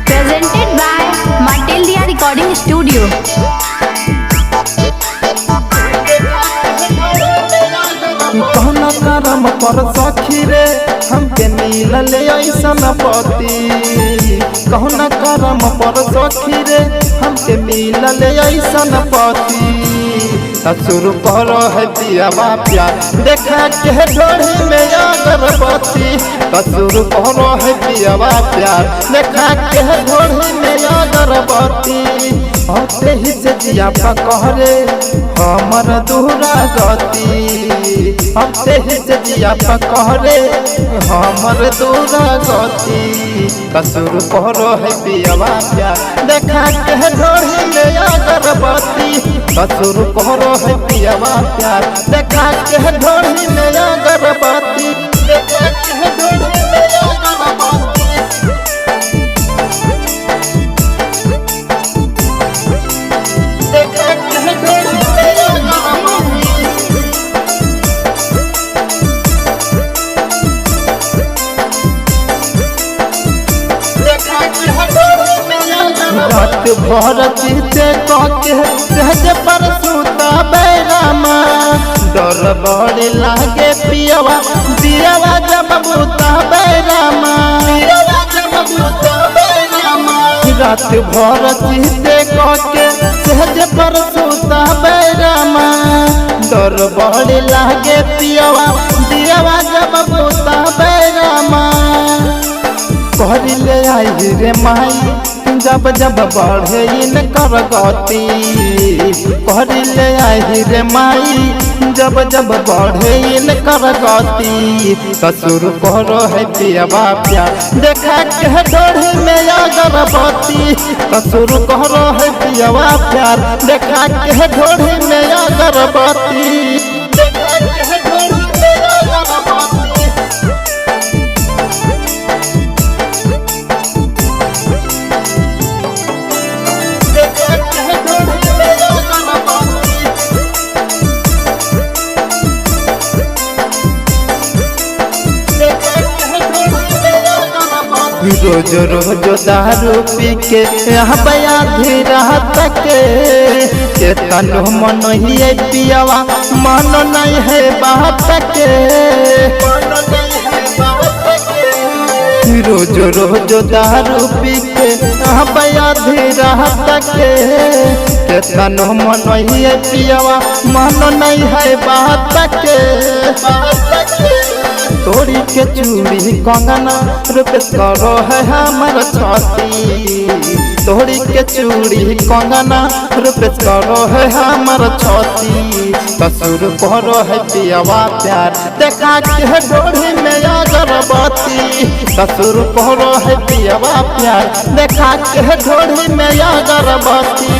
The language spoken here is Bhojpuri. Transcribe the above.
Presented by Marteldia Recording Studio. कहना करम पर सखी रे हमके मिलल ऐसन पति। कहना करम पर सखी रे हमके मिलल ऐसन पति। ससुर पर है पियावा प्यार देखा के ढोढ़ी में अगरबत्ती। ससुर पर है पियावा प्यार देखा के ढोढ़ी में अगरबत्ती। होते ही से जिया पकड़े हमर दूरा गति। होते ही से जिया पकड़े हमर दूरा गति। ससुर पर है पियावा प्यार देखा के ढोढ़ी में अगरबत्ती। ससुर पर है पियावा प्यार देखा के ढोढ़ी में अगरबत्ती। देखा के ढोढ़ी में अगरबत्ती। देखा के ढोढ़ी में अगरबत्ती। देखा के ढोढ़ी में अगरबत्ती। रात भर चिते के सहज पर सुता बैरामा। डर बड़े लागे पियावा दियावा जब बुता बैरामा। रात भर चिते के सहज पर सुता बैरामा। डर बड़े लागे पियावा दियावा जब बुता बैरामा। कहले आई रे माई जब जब बढ़े इनकर गति। कहले आई रे माई जब जब बढ़े इनकर गति। ससुर पर है पियावा प्यार देखा के ढोढ़ी में अगरबत्ती। ससुर पर है पियावा प्यार देखा के ढोढ़ी में अगरबत्ती। देखा के ढोढ़ी में अगरबत्ती। रोज रोज दारू पी के बया धीरा तक के तनो मन ही पियावा मन नहीं है बात के। रोज रोज दारू पी के बया धीरा तक के तनो मन ही पियावा मन नहीं है बात के। तोड़ी के चूड़ी कंगना रुपे करो है हमर छाती। तोड़ी के चूड़ी कंगना रुपे करो है हमर छाती। ससुर पर है पियावा प्यार देखा के ढोढ़ी में अगरबत्ती। ससुर पर है पियावा प्यार देखा के ढोढ़ी में अगरबत्ती।